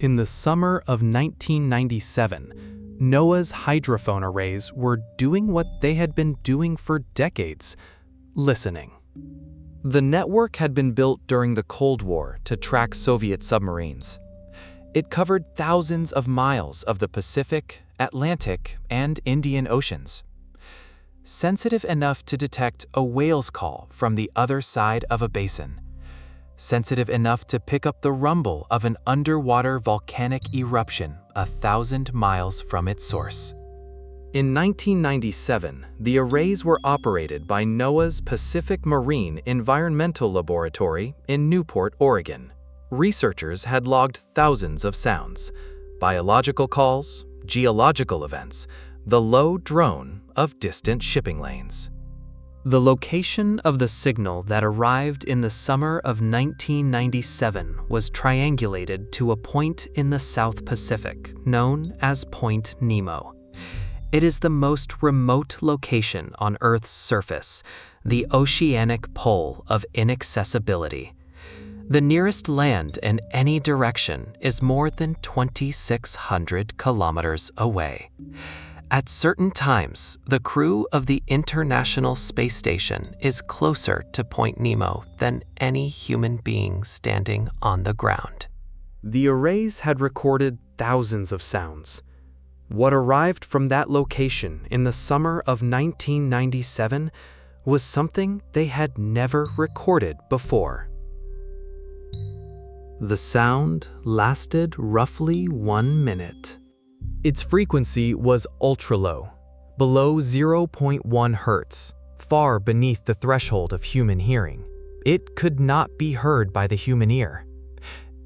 In the summer of 1997, NOAA's hydrophone arrays were doing what they had been doing for decades: listening. The network had been built during the Cold War to track Soviet submarines. It covered thousands of miles of the Pacific, Atlantic, and Indian Oceans. Sensitive enough to detect a whale's call from the other side of a basin. Sensitive enough to pick up the rumble of an underwater volcanic eruption 1,000 miles from its source. In 1997, the arrays were operated by NOAA's Pacific Marine Environmental Laboratory in Newport, Oregon. Researchers had logged thousands of sounds: biological calls, geological events, the low drone of distant shipping lanes. The location of the signal that arrived in the summer of 1997 was triangulated to a point in the South Pacific known as Point Nemo. It is the most remote location on Earth's surface, the oceanic pole of inaccessibility. The nearest land in any direction is more than 2,600 kilometers away. At certain times, the crew of the International Space Station is closer to Point Nemo than any human being standing on the ground. The arrays had recorded thousands of sounds. What arrived from that location in the summer of 1997 was something they had never recorded before. The sound lasted roughly 1 minute. Its frequency was ultra-low, below 0.1 Hz, far beneath the threshold of human hearing. It could not be heard by the human ear.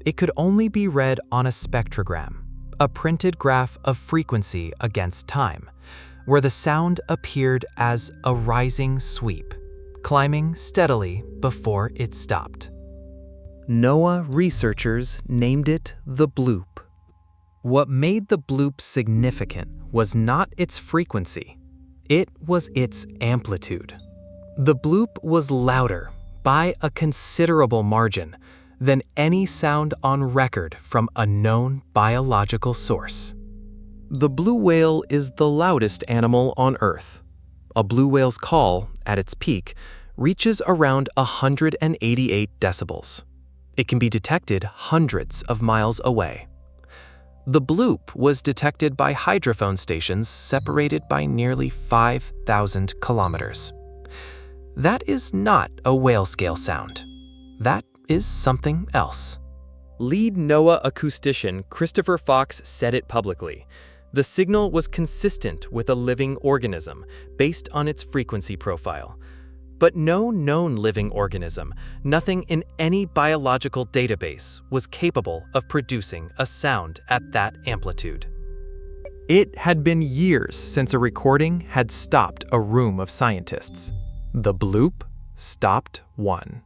It could only be read on a spectrogram, a printed graph of frequency against time, where the sound appeared as a rising sweep, climbing steadily before it stopped. NOAA researchers named it the Bloop. What made the bloop significant was not its frequency, it was its amplitude. The bloop was louder, by a considerable margin, than any sound on record from a known biological source. The blue whale is the loudest animal on Earth. A blue whale's call, at its peak, reaches around 188 decibels. It can be detected hundreds of miles away. The bloop was detected by hydrophone stations separated by nearly 5,000 kilometers. That is not a whale-scale sound. That is something else. Lead NOAA acoustician Christopher Fox said it publicly. The signal was consistent with a living organism based on its frequency profile. But no known living organism, nothing in any biological database, was capable of producing a sound at that amplitude. It had been years since a recording had stopped a room of scientists. The bloop stopped one.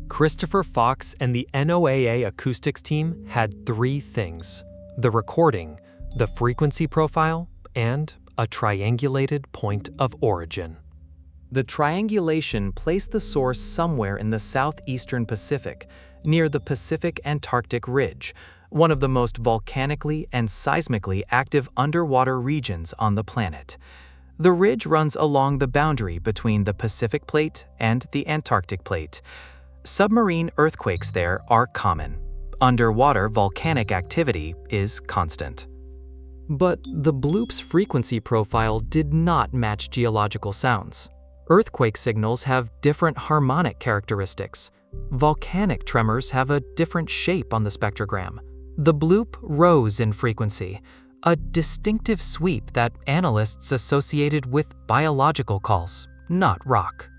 Christopher Fox and the NOAA acoustics team had 3 things: the recording, the frequency profile, and a triangulated point of origin. The triangulation placed the source somewhere in the southeastern Pacific, near the Pacific-Antarctic Ridge, one of the most volcanically and seismically active underwater regions on the planet. The ridge runs along the boundary between the Pacific Plate and the Antarctic Plate. Submarine earthquakes there are common. Underwater volcanic activity is constant. But the bloop's frequency profile did not match geological sounds. Earthquake signals have different harmonic characteristics. Volcanic tremors have a different shape on the spectrogram. The bloop rose in frequency, a distinctive sweep that analysts associated with biological calls, not rock.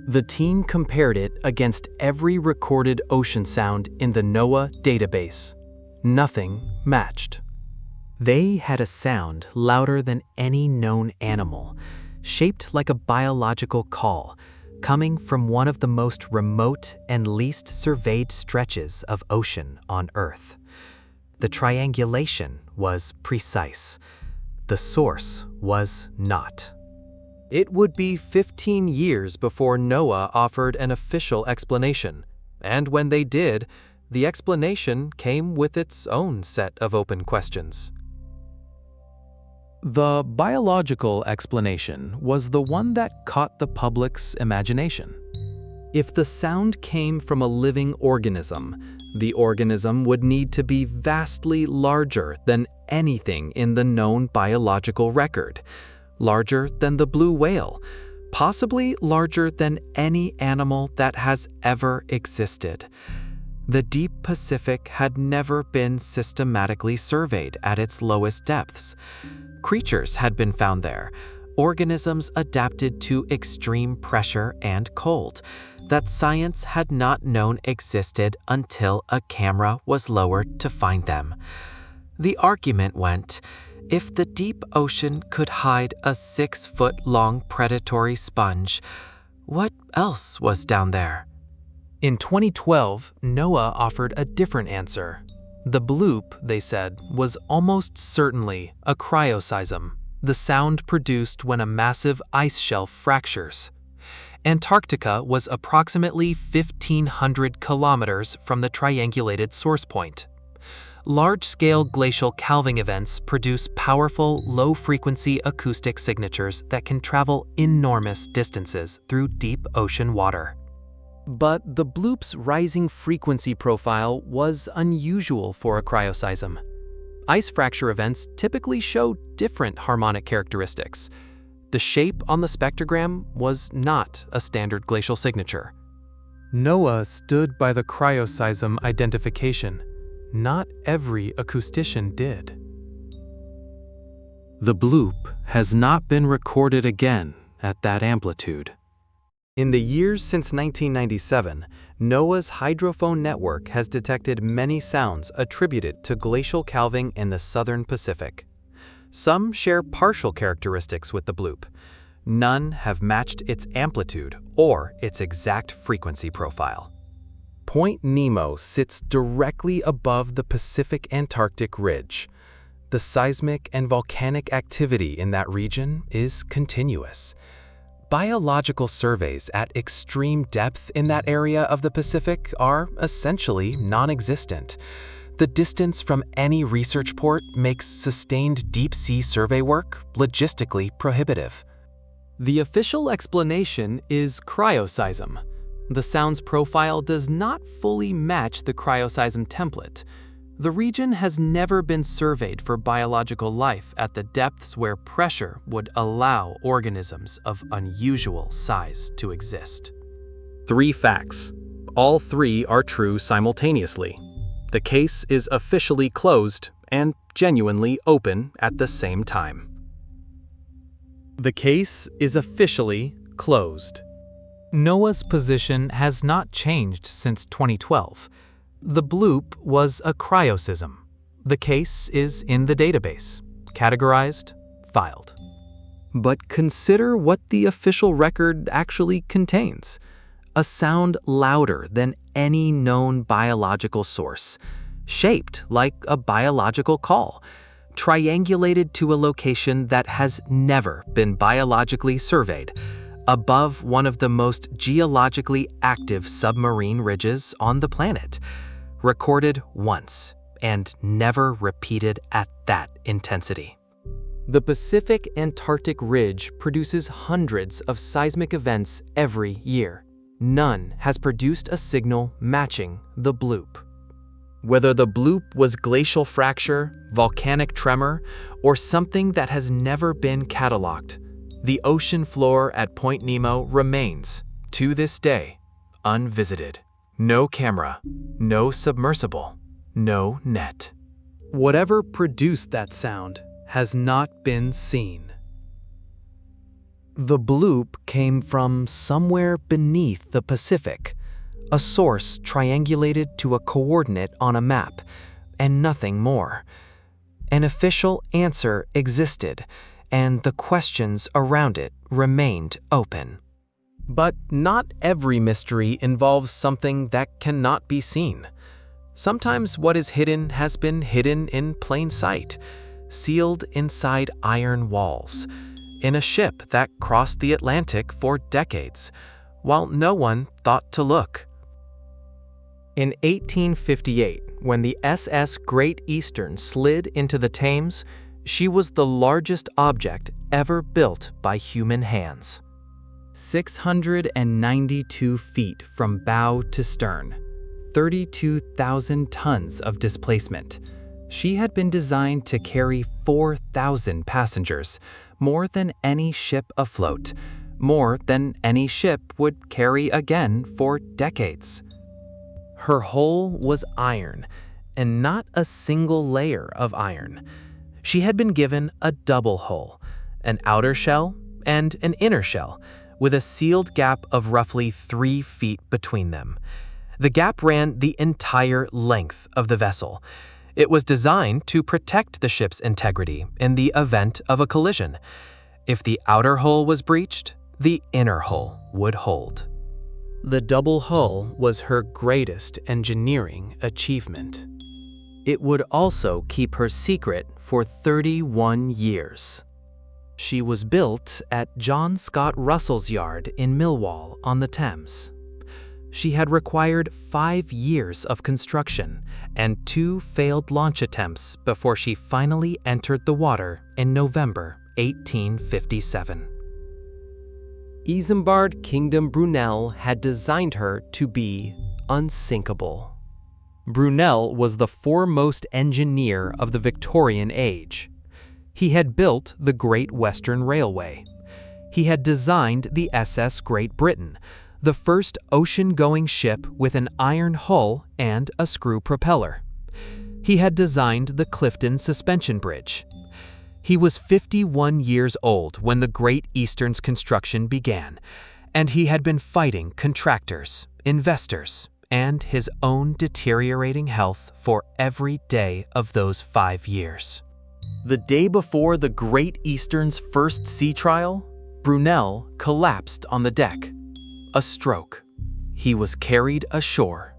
The team compared it against every recorded ocean sound in the NOAA database. Nothing matched. They had a sound louder than any known animal, shaped like a biological call, coming from one of the most remote and least surveyed stretches of ocean on Earth. The triangulation was precise. The source was not. It would be 15 years before NOAA offered an official explanation, and when they did, the explanation came with its own set of open questions. The biological explanation was the one that caught the public's imagination. If the sound came from a living organism, the organism would need to be vastly larger than anything in the known biological record, larger than the blue whale, possibly larger than any animal that has ever existed. The deep Pacific had never been systematically surveyed at its lowest depths. Creatures had been found there, organisms adapted to extreme pressure and cold, that science had not known existed until a camera was lowered to find them. The argument went, if the deep ocean could hide a 6-foot-long predatory sponge, what else was down there? In 2012, NOAA offered a different answer. The bloop, they said, was almost certainly a cryoseism, the sound produced when a massive ice shelf fractures. Antarctica was approximately 1,500 kilometers from the triangulated source point. Large-scale glacial calving events produce powerful, low-frequency acoustic signatures that can travel enormous distances through deep ocean water. But the bloop's rising frequency profile was unusual for a cryoseism. Ice fracture events typically show different harmonic characteristics. The shape on the spectrogram was not a standard glacial signature. NOAA stood by the cryoseism identification. Not every acoustician did. The bloop has not been recorded again at that amplitude. In the years since 1997, NOAA's hydrophone network has detected many sounds attributed to glacial calving in the southern Pacific. Some share partial characteristics with the bloop. None have matched its amplitude or its exact frequency profile. Point Nemo sits directly above the Pacific-Antarctic ridge. The seismic and volcanic activity in that region is continuous. Biological surveys at extreme depth in that area of the Pacific are essentially non-existent. The distance from any research port makes sustained deep-sea survey work logistically prohibitive. The official explanation is cryoseism. The sound's profile does not fully match the cryoseism template. The region has never been surveyed for biological life at the depths where pressure would allow organisms of unusual size to exist. 3 facts. All 3 are true simultaneously. The case is officially closed and genuinely open at the same time. The case is officially closed. NOAA's position has not changed since 2012. The bloop was a cryoseism. The case is in the database, categorized, filed. But consider what the official record actually contains. A sound louder than any known biological source, shaped like a biological call, triangulated to a location that has never been biologically surveyed, above one of the most geologically active submarine ridges on the planet, recorded once and never repeated at that intensity. The Pacific-Antarctic Ridge produces hundreds of seismic events every year. None has produced a signal matching the bloop. Whether the bloop was glacial fracture, volcanic tremor, or something that has never been cataloged, the ocean floor at Point Nemo remains, to this day, unvisited. No camera, no submersible, no net. Whatever produced that sound has not been seen. The bloop came from somewhere beneath the Pacific, a source triangulated to a coordinate on a map, and nothing more. An official answer existed, and the questions around it remained open. But not every mystery involves something that cannot be seen. Sometimes what is hidden has been hidden in plain sight, sealed inside iron walls, in a ship that crossed the Atlantic for decades, while no one thought to look. In 1858, when the SS Great Eastern slid into the Thames, she was the largest object ever built by human hands. 692 feet from bow to stern, 32,000 tons of displacement. She had been designed to carry 4,000 passengers, more than any ship afloat, more than any ship would carry again for decades. Her hull was iron, and not a single layer of iron. She had been given a double hull, an outer shell and an inner shell, with a sealed gap of roughly 3 feet between them. The gap ran the entire length of the vessel. It was designed to protect the ship's integrity in the event of a collision. If the outer hull was breached, the inner hull would hold. The double hull was her greatest engineering achievement. It would also keep her secret for 31 years. She was built at John Scott Russell's yard in Millwall on the Thames. She had required 5 years of construction and 2 failed launch attempts before she finally entered the water in November 1857. Isambard Kingdom Brunel had designed her to be unsinkable. Brunel was the foremost engineer of the Victorian age. He had built the Great Western Railway. He had designed the SS Great Britain, the first ocean-going ship with an iron hull and a screw propeller. He had designed the Clifton Suspension Bridge. He was 51 years old when the Great Eastern's construction began, and he had been fighting contractors, investors, and his own deteriorating health for every day of those 5 years. The day before the Great Eastern's first sea trial, Brunel collapsed on the deck. A stroke. He was carried ashore.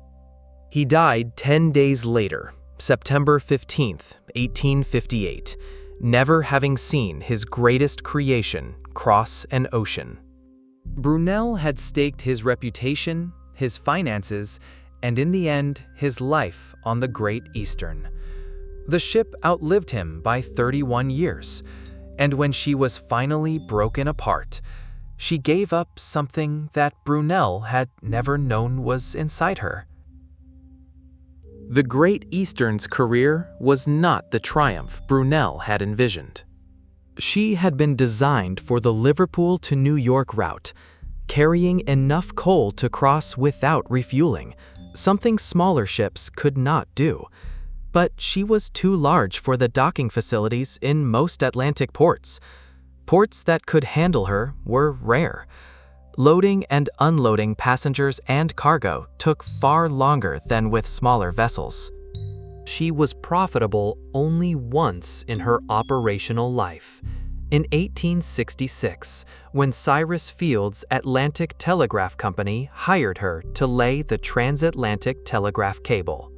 He died 10 days later, September 15th, 1858, never having seen his greatest creation cross an ocean. Brunel had staked his reputation, his finances, and in the end, his life on the Great Eastern. The ship outlived him by 31 years, and when she was finally broken apart, she gave up something that Brunel had never known was inside her. The Great Eastern's career was not the triumph Brunel had envisioned. She had been designed for the Liverpool to New York route, carrying enough coal to cross without refueling, something smaller ships could not do. But she was too large for the docking facilities in most Atlantic ports. Ports that could handle her were rare. Loading and unloading passengers and cargo took far longer than with smaller vessels. She was profitable only once in her operational life. In 1866, when Cyrus Field's Atlantic Telegraph Company hired her to lay the transatlantic telegraph cable.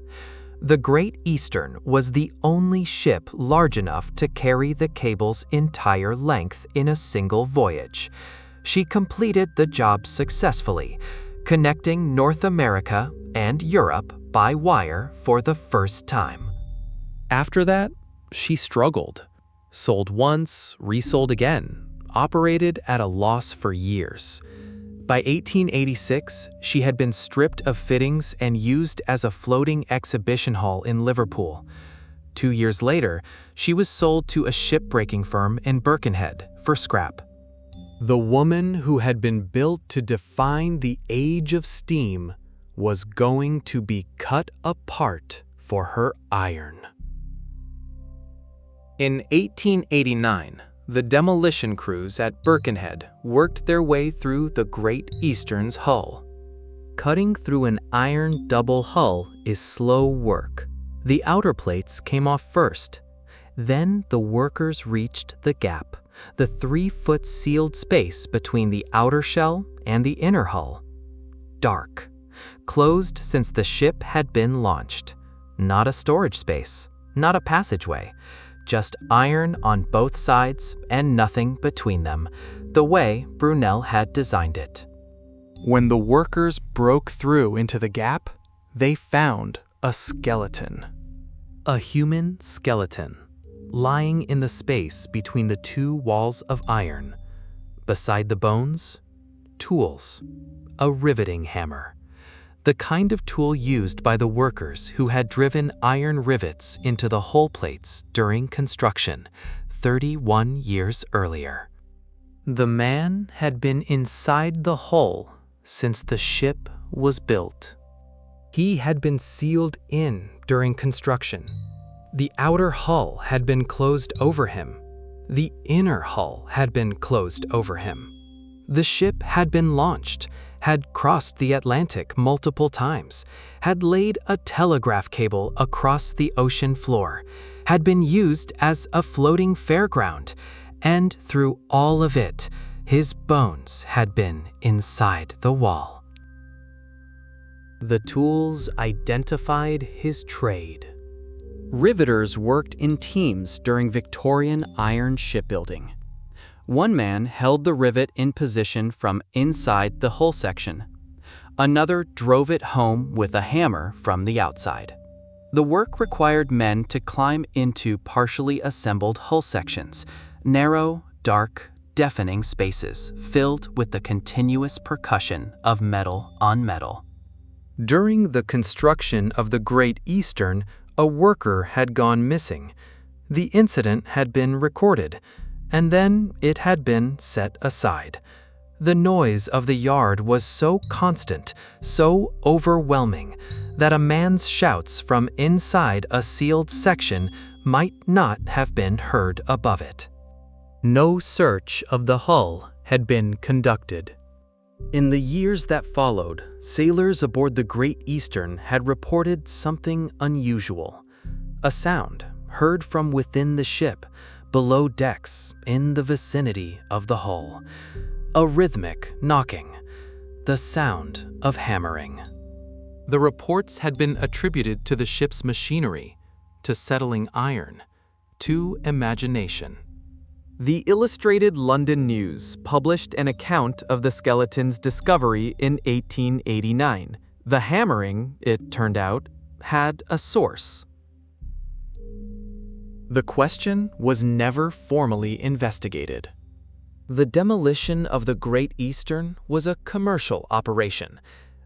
The Great Eastern was the only ship large enough to carry the cable's entire length in a single voyage. She completed the job successfully, connecting North America and Europe by wire for the first time. After that, she struggled. Sold once, resold again, operated at a loss for years. By 1886, she had been stripped of fittings and used as a floating exhibition hall in Liverpool. 2 years later, she was sold to a shipbreaking firm in Birkenhead for scrap. The woman who had been built to define the age of steam was going to be cut apart for her iron. In 1889, the demolition crews at Birkenhead worked their way through the Great Eastern's hull. Cutting through an iron double hull is slow work. The outer plates came off first. Then the workers reached the gap, the 3-foot sealed space between the outer shell and the inner hull. Dark, closed since the ship had been launched. Not a storage space, not a passageway. Just iron on both sides and nothing between them, the way Brunel had designed it. When the workers broke through into the gap, they found a skeleton. A human skeleton, lying in the space between the two walls of iron. Beside the bones, tools, a riveting hammer, the kind of tool used by the workers who had driven iron rivets into the hull plates during construction 31 years earlier. The man had been inside the hull since the ship was built. He had been sealed in during construction. The outer hull had been closed over him. The inner hull had been closed over him. The ship had been launched, had crossed the Atlantic multiple times, had laid a telegraph cable across the ocean floor, had been used as a floating fairground, and through all of it, his bones had been inside the wall. The tools identified his trade. Riveters worked in teams during Victorian iron shipbuilding. One man held the rivet in position from inside the hull section. Another drove it home with a hammer from the outside. The work required men to climb into partially assembled hull sections, narrow, dark, deafening spaces filled with the continuous percussion of metal on metal. During the construction of the Great Eastern, a worker had gone missing. The incident had been recorded, and then it had been set aside. The noise of the yard was so constant, so overwhelming, that a man's shouts from inside a sealed section might not have been heard above it. No search of the hull had been conducted. In the years that followed, sailors aboard the Great Eastern had reported something unusual. A sound heard from within the ship, below decks, in the vicinity of the hull. A rhythmic knocking, the sound of hammering. The reports had been attributed to the ship's machinery, to settling iron, to imagination. The Illustrated London News published an account of the skeleton's discovery in 1889. The hammering, it turned out, had a source. The question was never formally investigated. The demolition of the Great Eastern was a commercial operation.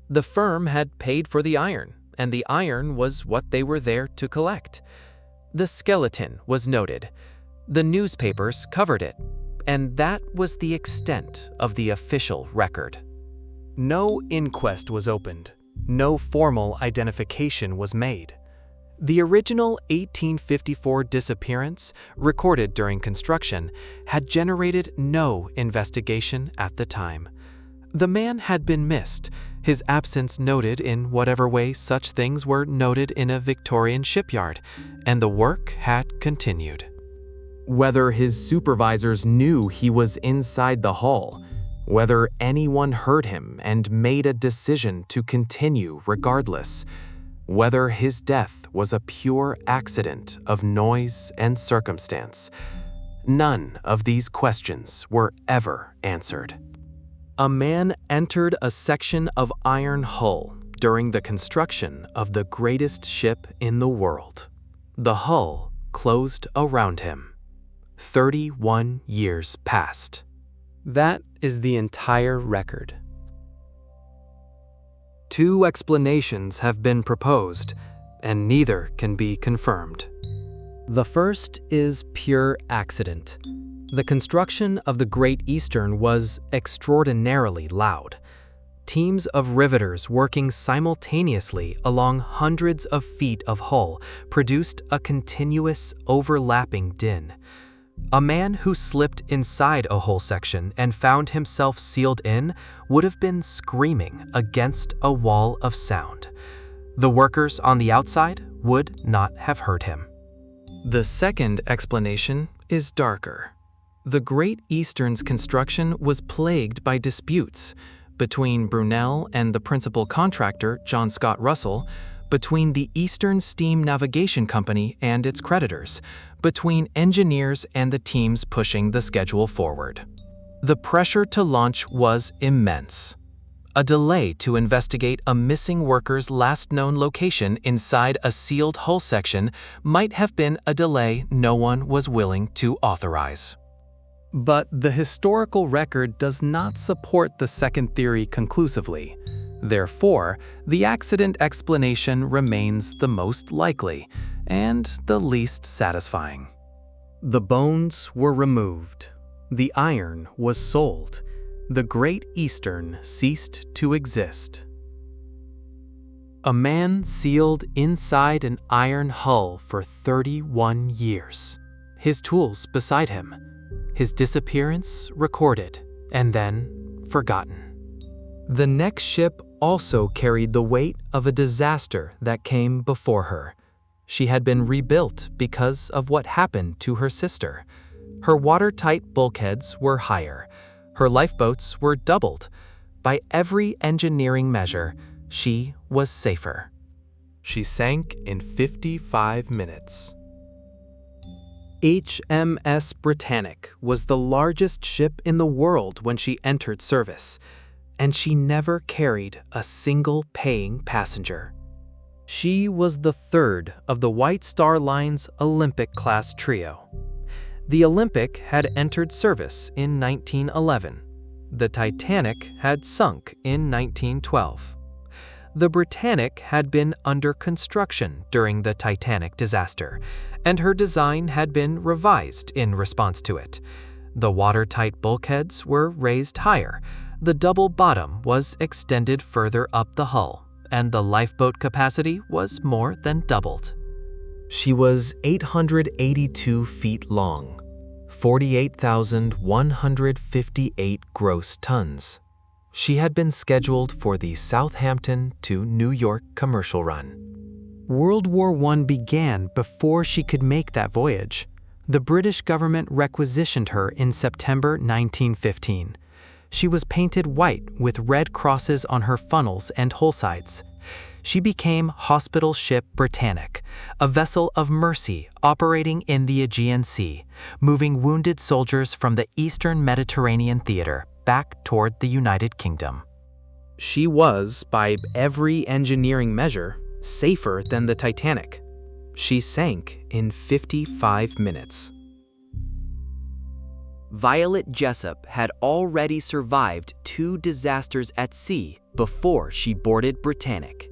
The firm had paid for the iron, and the iron was what they were there to collect. The skeleton was noted. The newspapers covered it, and that was the extent of the official record. No inquest was opened. No formal identification was made. The original 1854 disappearance, recorded during construction, had generated no investigation at the time. The man had been missed, his absence noted in whatever way such things were noted in a Victorian shipyard, and the work had continued. Whether his supervisors knew he was inside the hull, whether anyone heard him and made a decision to continue regardless, whether his death was a pure accident of noise and circumstance, none of these questions were ever answered. A man entered a section of iron hull during the construction of the greatest ship in the world. The hull closed around him. 31 years passed. That is the entire record. Two explanations have been proposed, and neither can be confirmed. The first is pure accident. The construction of the Great Eastern was extraordinarily loud. Teams of riveters working simultaneously along hundreds of feet of hull produced a continuous, overlapping din. A man who slipped inside a hull section and found himself sealed in would have been screaming against a wall of sound. The workers on the outside would not have heard him. The second explanation is darker. The Great Eastern's construction was plagued by disputes between Brunel and the principal contractor, John Scott Russell, between the Eastern Steam Navigation Company and its creditors, between engineers and the teams pushing the schedule forward. The pressure to launch was immense. A delay to investigate a missing worker's last known location inside a sealed hull section might have been a delay no one was willing to authorize. But the historical record does not support the second theory conclusively. Therefore, the accident explanation remains the most likely and the least satisfying. The bones were removed. The iron was sold. The Great Eastern ceased to exist. A man sealed inside an iron hull for 31 years. His tools beside him. His disappearance recorded and then forgotten. The next ship also carried the weight of a disaster that came before her. She had been rebuilt because of what happened to her sister. Her watertight bulkheads were higher. Her lifeboats were doubled. By every engineering measure, she was safer. She sank in 55 minutes. HMS Britannic was the largest ship in the world when she entered service, and she never carried a single paying passenger. She was the third of the White Star Line's Olympic-class trio. The Olympic had entered service in 1911. The Titanic had sunk in 1912. The Britannic had been under construction during the Titanic disaster, and her design had been revised in response to it. The watertight bulkheads were raised higher, the double bottom was extended further up the hull, and the lifeboat capacity was more than doubled. She was 882 feet long, 48,158 gross tons. She had been scheduled for the Southampton to New York commercial run. World War I began before she could make that voyage. The British government requisitioned her in September 1915. She was painted white with red crosses on her funnels and hull sides. She became Hospital Ship Britannic, a vessel of mercy operating in the Aegean Sea, moving wounded soldiers from the Eastern Mediterranean theater back toward the United Kingdom. She was, by every engineering measure, safer than the Titanic. She sank in 55 minutes. Violet Jessop had already survived 2 disasters at sea before she boarded Britannic.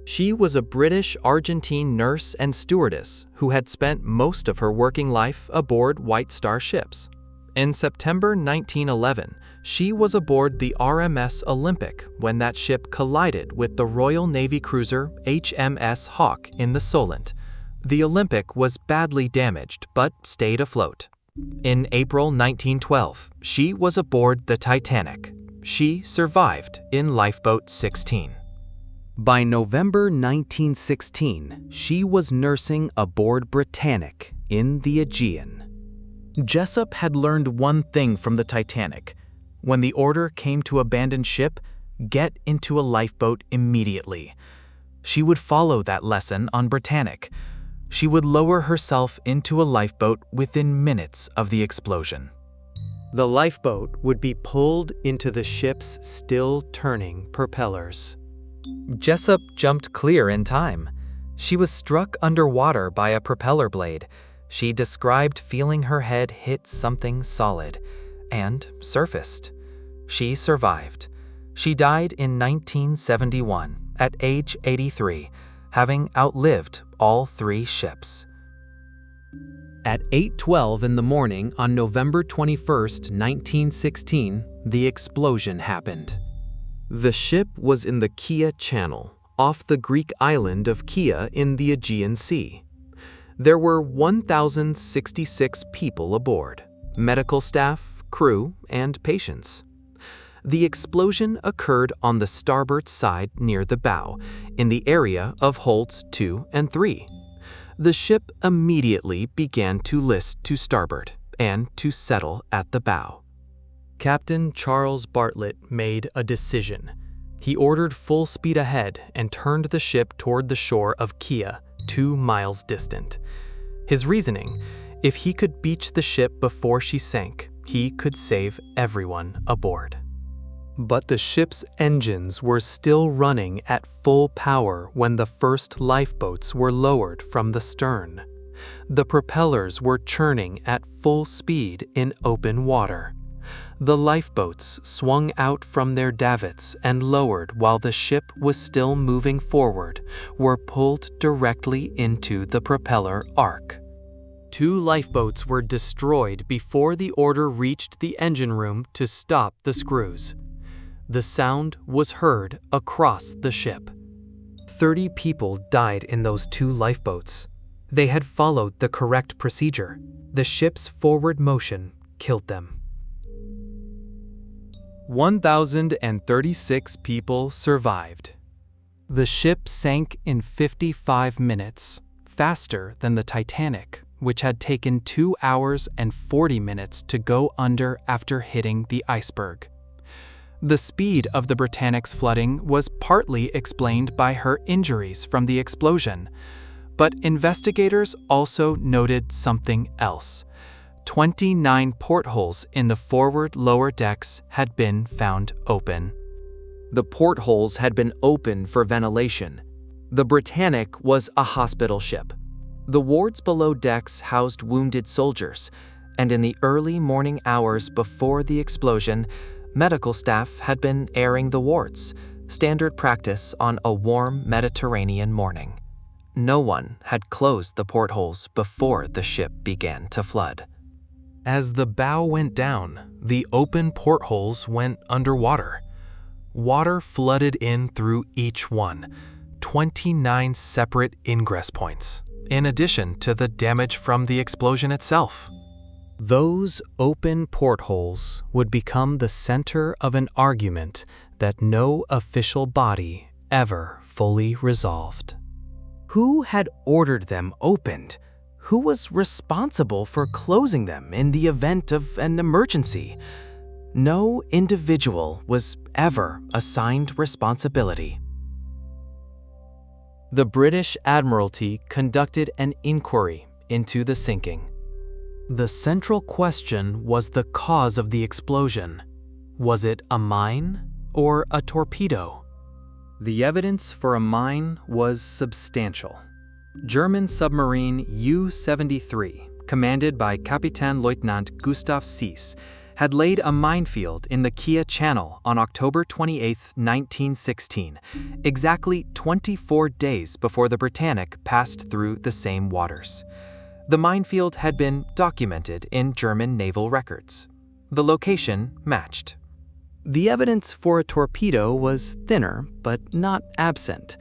She was a British-Argentine nurse and stewardess who had spent most of her working life aboard White Star ships. In September 1911, she was aboard the RMS Olympic when that ship collided with the Royal Navy cruiser HMS Hawke in the Solent. The Olympic was badly damaged but stayed afloat. In April 1912, she was aboard the Titanic. She survived in Lifeboat 16. By November 1916, she was nursing aboard Britannic in the Aegean. Jessop had learned one thing from the Titanic. When the order came to abandon ship, get into a lifeboat immediately. She would follow that lesson on Britannic. She would lower herself into a lifeboat within minutes of the explosion. The lifeboat would be pulled into the ship's still turning propellers. Jessop jumped clear in time. She was struck underwater by a propeller blade. She described feeling her head hit something solid and surfaced. She survived. She died in 1971 at age 83, having outlived all 3 ships. At 8:12 in the morning on November 21, 1916, the explosion happened. The ship was in the Kea Channel, off the Greek island of Kea in the Aegean Sea. There were 1,066 people aboard, medical staff, crew, and patients. The explosion occurred on the starboard side near the bow, in the area of holds 2 and 3. The ship immediately began to list to starboard and to settle at the bow. Captain Charles Bartlett made a decision. He ordered full speed ahead and turned the ship toward the shore of Kea, 2 miles distant. His reasoning: if he could beach the ship before she sank, he could save everyone aboard. But the ship's engines were still running at full power when the first lifeboats were lowered from the stern. The propellers were churning at full speed in open water. The lifeboats swung out from their davits and lowered while the ship was still moving forward, were pulled directly into the propeller arc. 2 lifeboats were destroyed before the order reached the engine room to stop the screws. The sound was heard across the ship. 30 people died in those 2 lifeboats. They had followed the correct procedure. The ship's forward motion killed them. 1,036 people survived. The ship sank in 55 minutes, faster than the Titanic, which had taken 2 hours and 40 minutes to go under after hitting the iceberg. The speed of the Britannic's flooding was partly explained by her injuries from the explosion, but investigators also noted something else. 29 portholes in the forward lower decks had been found open. The portholes had been open for ventilation. The Britannic was a hospital ship. The wards below decks housed wounded soldiers, and in the early morning hours before the explosion, medical staff had been airing the wards, standard practice on a warm Mediterranean morning. No one had closed the portholes before the ship began to flood. As the bow went down, the open portholes went underwater. Water flooded in through each one, 29 separate ingress points, in addition to the damage from the explosion itself. Those open portholes would become the center of an argument that no official body ever fully resolved. Who had ordered them opened? Who was responsible for closing them in the event of an emergency? No individual was ever assigned responsibility. The British Admiralty conducted an inquiry into the sinking. The central question was the cause of the explosion. Was it a mine or a torpedo? The evidence for a mine was substantial. German submarine U-73, commanded by Kapitänleutnant Gustav Seiss, had laid a minefield in the Kia Channel on October 28, 1916, exactly 24 days before the Britannic passed through the same waters. The minefield had been documented in German naval records. The location matched. The evidence for a torpedo was thinner, but not absent.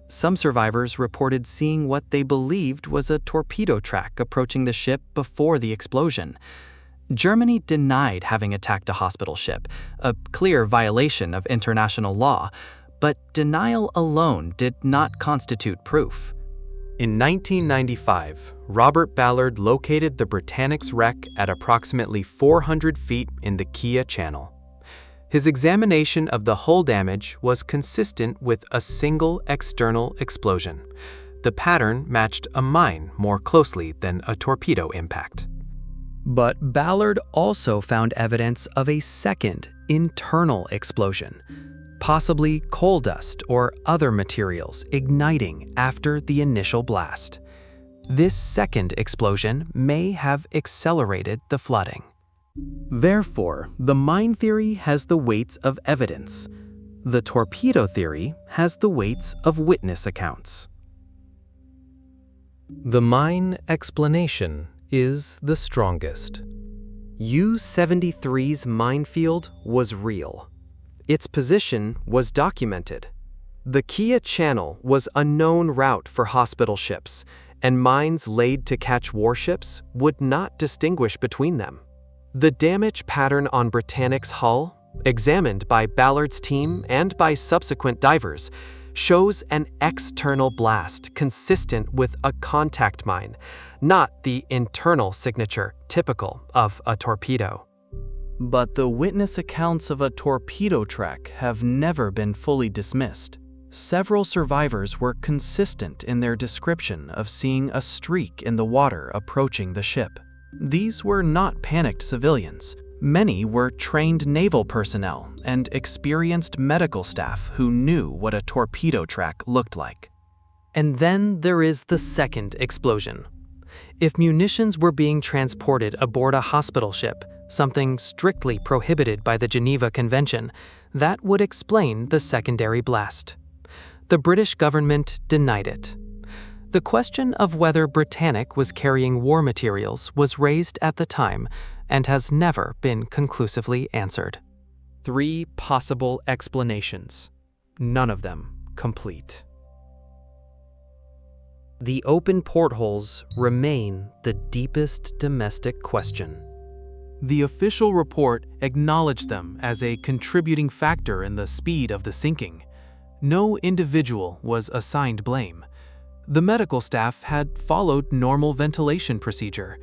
Some survivors reported seeing what they believed was a torpedo track approaching the ship before the explosion. Germany denied having attacked a hospital ship, a clear violation of international law, but denial alone did not constitute proof. In 1995, Robert Ballard located the Britannic's wreck at approximately 400 feet in the Kia Channel. His examination of the hull damage was consistent with a single external explosion. The pattern matched a mine more closely than a torpedo impact. But Ballard also found evidence of a second internal explosion, possibly coal dust or other materials igniting after the initial blast. This second explosion may have accelerated the flooding. Therefore, the mine theory has the weights of evidence. The torpedo theory has the weights of witness accounts. The mine explanation is the strongest. U-73's minefield was real. Its position was documented. The Kia Channel was a known route for hospital ships, and mines laid to catch warships would not distinguish between them. The damage pattern on Britannic's hull, examined by Ballard's team and by subsequent divers, shows an external blast consistent with a contact mine, not the internal signature typical of a torpedo. But the witness accounts of a torpedo track have never been fully dismissed. Several survivors were consistent in their description of seeing a streak in the water approaching the ship. These were not panicked civilians, Many were trained naval personnel and experienced medical staff who knew what a torpedo track looked like. And then there is the second explosion. If munitions were being transported aboard a hospital ship, something strictly prohibited by the Geneva Convention, that would explain the secondary blast. The British government denied it. The question of whether Britannic was carrying war materials was raised at the time and has never been conclusively answered. 3 possible explanations, none of them complete. The open portholes remain the deepest domestic question. The official report acknowledged them as a contributing factor in the speed of the sinking. No individual was assigned blame. The medical staff had followed normal ventilation procedure.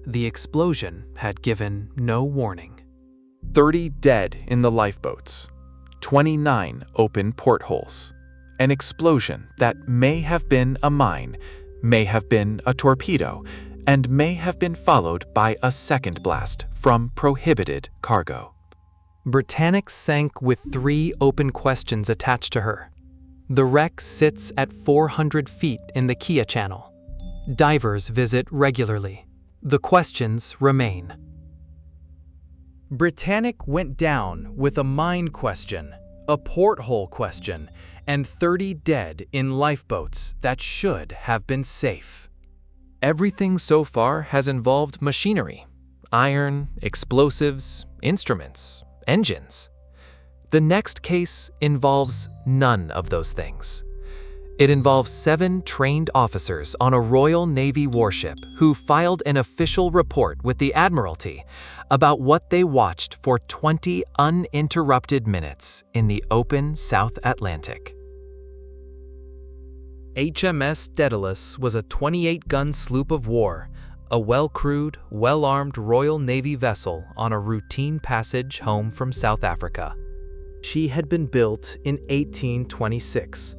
The explosion had given no warning. 30 dead in the lifeboats, 29 open portholes. An explosion that may have been a mine, may have been a torpedo, and may have been followed by a second blast from prohibited cargo. Britannic sank with 3 open questions attached to her. The wreck sits at 400 feet in the Kia Channel. Divers visit regularly. The questions remain. Britannic went down with a mine question, a porthole question, and 30 dead in lifeboats that should have been safe. Everything so far has involved machinery, iron, explosives, instruments, engines. The next case involves none of those things. It involves 7 trained officers on a Royal Navy warship who filed an official report with the Admiralty about what they watched for 20 uninterrupted minutes in the open South Atlantic. HMS Daedalus was a 28-gun sloop of war, a well-crewed, well-armed Royal Navy vessel on a routine passage home from South Africa. She had been built in 1826,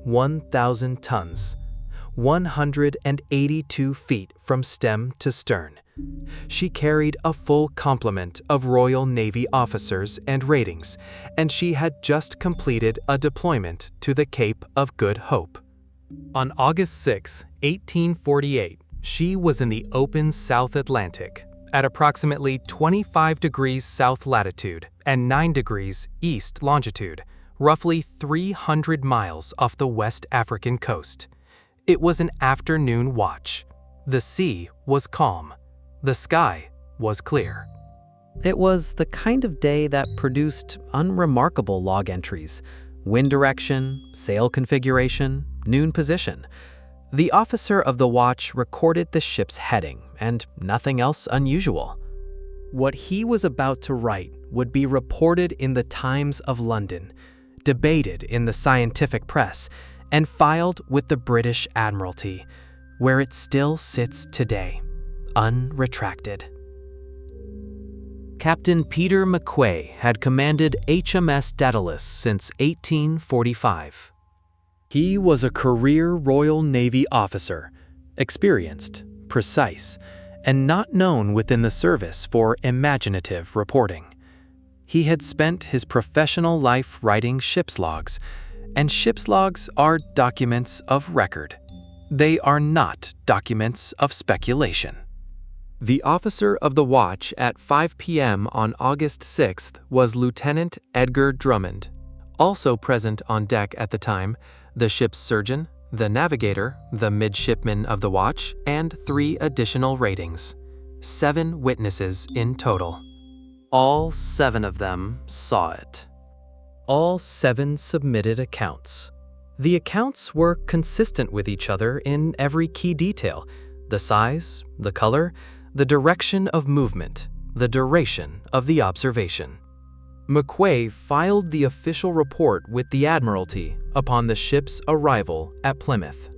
1,000 tons, 182 feet from stem to stern. She carried a full complement of Royal Navy officers and ratings, and she had just completed a deployment to the Cape of Good Hope. On August 6, 1848, she was in the open South Atlantic, at approximately 25 degrees south latitude and 9 degrees east longitude, roughly 300 miles off the West African coast. It was an afternoon watch. The sea was calm. The sky was clear. It was the kind of day that produced unremarkable log entries: wind direction, sail configuration, noon position. The officer of the watch recorded the ship's heading and nothing else unusual. What he was about to write would be reported in the Times of London, debated in the scientific press, and filed with the British Admiralty, where it still sits today, unretracted. Captain Peter McQuay had commanded HMS Daedalus since 1845. He was a career Royal Navy officer, experienced, precise, and not known within the service for imaginative reporting. He had spent his professional life writing ship's logs, and ship's logs are documents of record. They are not documents of speculation. The officer of the watch at 5 p.m. on August 6th was Lieutenant Edgar Drummond. Also present on deck at the time, the ship's surgeon, the navigator, the midshipman of the watch, and 3 additional ratings. 7 witnesses in total. All 7 of them saw it. All 7 submitted accounts. The accounts were consistent with each other in every key detail: the size, the color, the direction of movement, the duration of the observation. McQuay filed the official report with the Admiralty upon the ship's arrival at Plymouth.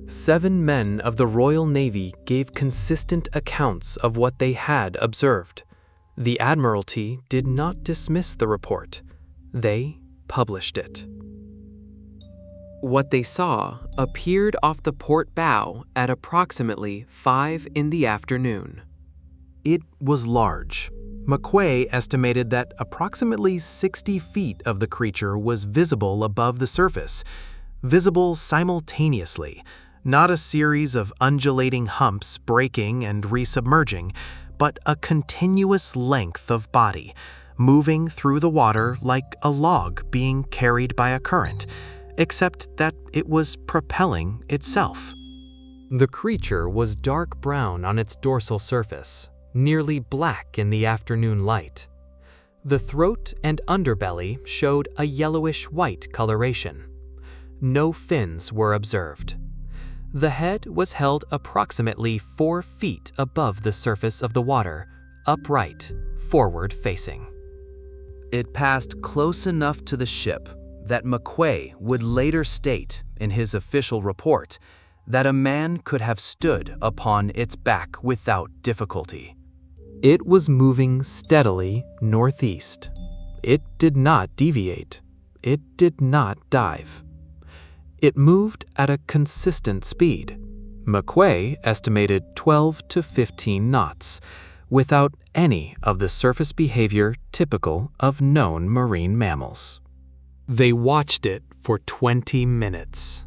7 men of the Royal Navy gave consistent accounts of what they had observed. The Admiralty did not dismiss the report. They published it. What they saw appeared off the port bow at approximately 5 in the afternoon. It was large, McQuay estimated that approximately 60 feet of the creature was visible above the surface, visible simultaneously, not a series of undulating humps breaking and resubmerging, but a continuous length of body, moving through the water like a log being carried by a current, except that it was propelling itself. The creature was dark brown on its dorsal surface, nearly black in the afternoon light. The throat and underbelly showed a yellowish-white coloration. No fins were observed. The head was held approximately 4 feet above the surface of the water, upright, forward-facing. It passed close enough to the ship that McQuay would later state in his official report that a man could have stood upon its back without difficulty. It was moving steadily northeast. It did not deviate. It did not dive. It moved at a consistent speed. McQuay estimated 12 to 15 knots, without any of the surface behavior typical of known marine mammals. They watched it for 20 minutes.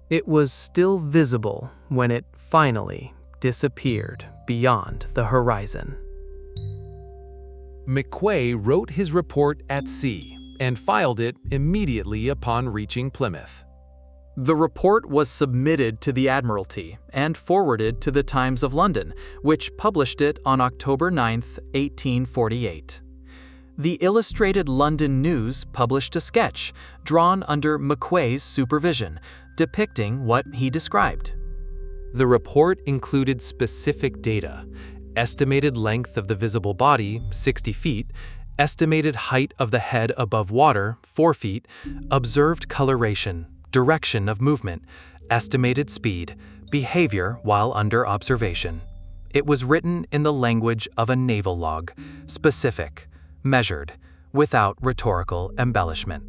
It was still visible when it finally disappeared beyond the horizon. McQuay wrote his report at sea and filed it immediately upon reaching Plymouth. The report was submitted to the Admiralty and forwarded to the Times of London, which published it on October 9, 1848. The Illustrated London News published a sketch, drawn under McQuay's supervision, depicting what he described. The report included specific data: estimated length of the visible body, 60 feet, estimated height of the head above water, 4 feet, observed coloration, direction of movement, estimated speed, behavior while under observation. It was written in the language of a naval log, specific, measured, without rhetorical embellishment.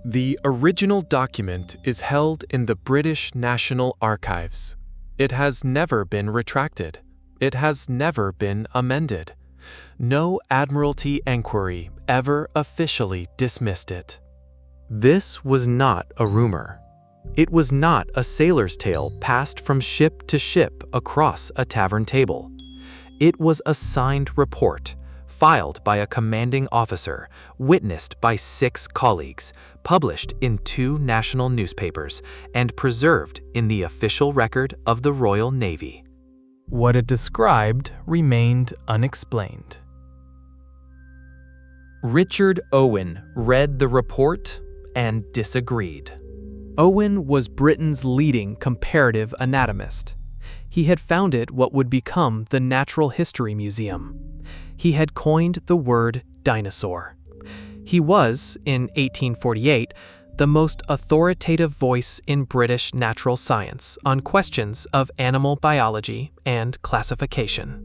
The original document is held in the British National Archives. It has never been retracted. It has never been amended. No Admiralty enquiry ever officially dismissed it. This was not a rumor. It was not a sailor's tale passed from ship to ship across a tavern table. It was a signed report, filed by a commanding officer, witnessed by 6 colleagues, published in 2 national newspapers, and preserved in the official record of the Royal Navy. What it described remained unexplained. Richard Owen read the report and disagreed. Owen was Britain's leading comparative anatomist. He had founded what would become the Natural History Museum. He had coined the word dinosaur. He was, in 1848, the most authoritative voice in British natural science on questions of animal biology and classification.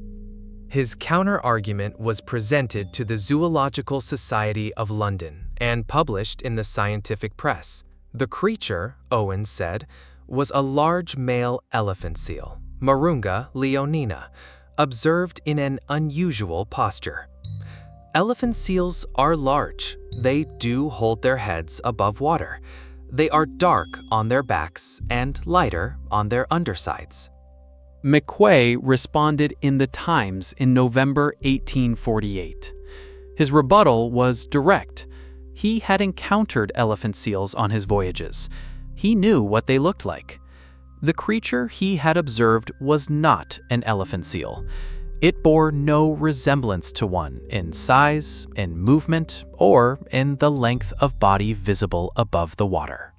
His counter-argument was presented to the Zoological Society of London and published in the scientific press. The creature, Owen said, was a large male elephant seal, Marunga leonina, observed in an unusual posture. Elephant seals are large. They do hold their heads above water. They are dark on their backs and lighter on their undersides. McQuay responded in the Times in November 1848. His rebuttal was direct. He had encountered elephant seals on his voyages. He knew what they looked like. The creature he had observed was not an elephant seal. It bore no resemblance to one in size, in movement, or in the length of body visible above the water.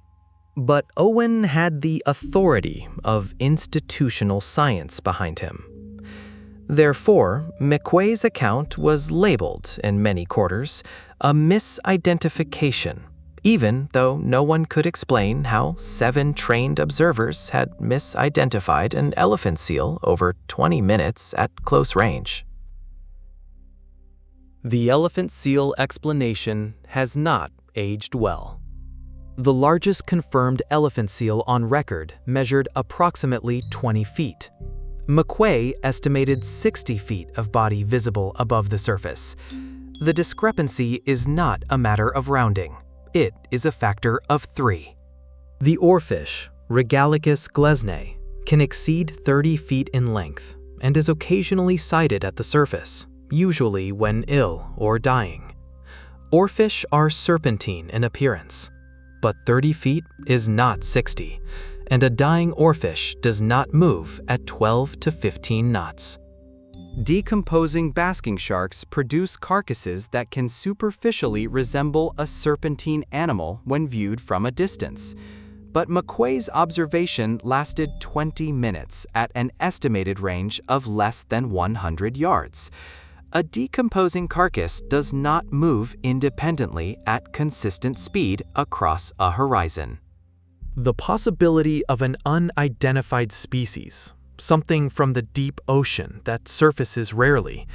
But Owen had the authority of institutional science behind him. Therefore, McQuay's account was labeled, in many quarters, a misidentification, even though no one could explain how 7 trained observers had misidentified an elephant seal over 20 minutes at close range. The elephant seal explanation has not aged well. The largest confirmed elephant seal on record measured approximately 20 feet. McQuay estimated 60 feet of body visible above the surface. The discrepancy is not a matter of rounding. It is a factor of 3. The oarfish, Regalicus glesnae, can exceed 30 feet in length and is occasionally sighted at the surface, usually when ill or dying. Oarfish are serpentine in appearance, but 30 feet is not 60, and a dying oarfish does not move at 12 to 15 knots. Decomposing basking sharks produce carcasses that can superficially resemble a serpentine animal when viewed from a distance. But McQuay's observation lasted 20 minutes at an estimated range of less than 100 yards. A decomposing carcass does not move independently at consistent speed across a horizon. The possibility of an unidentified species, something from the deep ocean that surfaces rarely,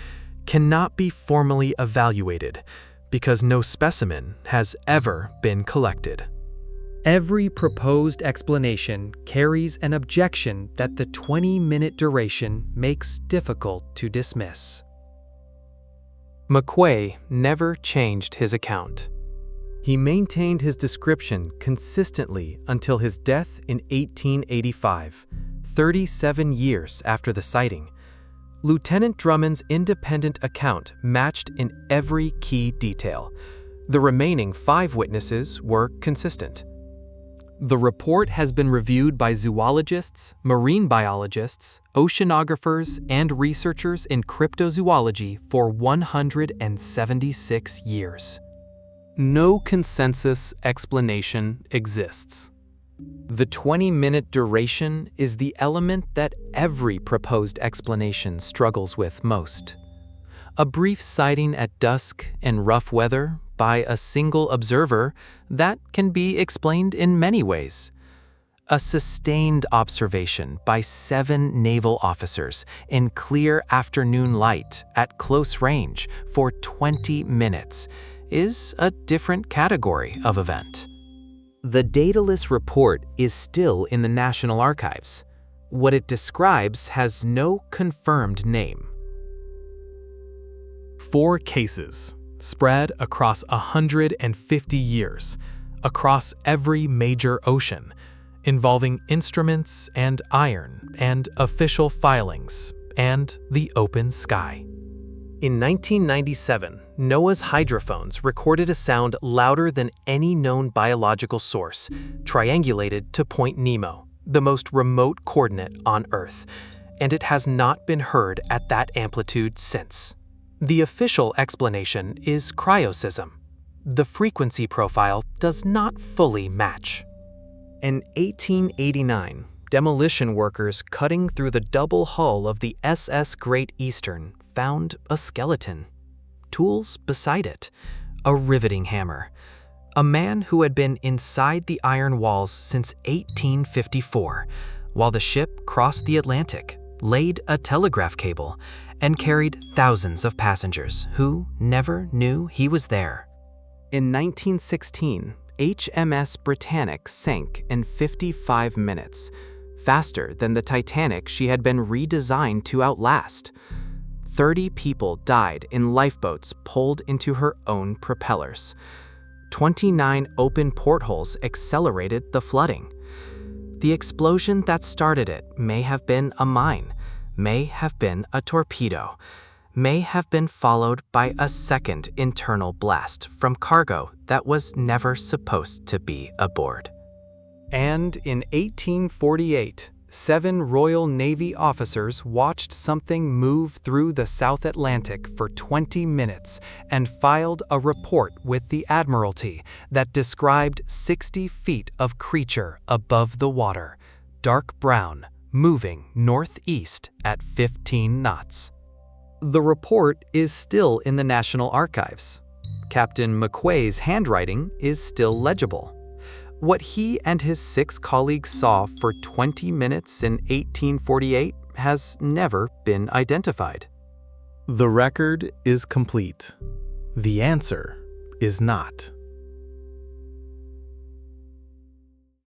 cannot be formally evaluated because no specimen has ever been collected. Every proposed explanation carries an objection that the 20-minute duration makes difficult to dismiss. McQuay never changed his account. He maintained his description consistently until his death in 1885, 37 years after the sighting. Lieutenant Drummond's independent account matched in every key detail. The remaining 5 witnesses were consistent. The report has been reviewed by zoologists, marine biologists, oceanographers, and researchers in cryptozoology for 176 years. No consensus explanation exists. The 20-minute duration is the element that every proposed explanation struggles with most. A brief sighting at dusk in rough weather by a single observer, that can be explained in many ways. A sustained observation by 7 naval officers in clear afternoon light at close range for 20 minutes is a different category of event. The Daedalus report is still in the National Archives. What it describes has no confirmed name. 4 cases, spread across 150 years, across every major ocean, involving instruments and iron and official filings and the open sky. In 1997, NOAA's hydrophones recorded a sound louder than any known biological source, triangulated to Point Nemo, the most remote coordinate on Earth, and it has not been heard at that amplitude since. The official explanation is cryoseism. The frequency profile does not fully match. In 1889, demolition workers cutting through the double hull of the SS Great Eastern found a skeleton. Tools beside it, a riveting hammer. A man who had been inside the iron walls since 1854, while the ship crossed the Atlantic, laid a telegraph cable, and carried thousands of passengers who never knew he was there. In 1916, HMS Britannic sank in 55 minutes, faster than the Titanic she had been redesigned to outlast. 30 people died in lifeboats pulled into her own propellers. 29 open portholes accelerated the flooding. The explosion that started it may have been a mine, may have been a torpedo, may have been followed by a second internal blast from cargo that was never supposed to be aboard. And in 1848, 7 Royal Navy officers watched something move through the South Atlantic for 20 minutes and filed a report with the Admiralty that described 60 feet of creature above the water, dark brown, moving northeast at 15 knots. The report is still in the National Archives. Captain McQuay's handwriting is still legible. What he and his 6 colleagues saw for 20 minutes in 1848 has never been identified. The record is complete. The answer is not.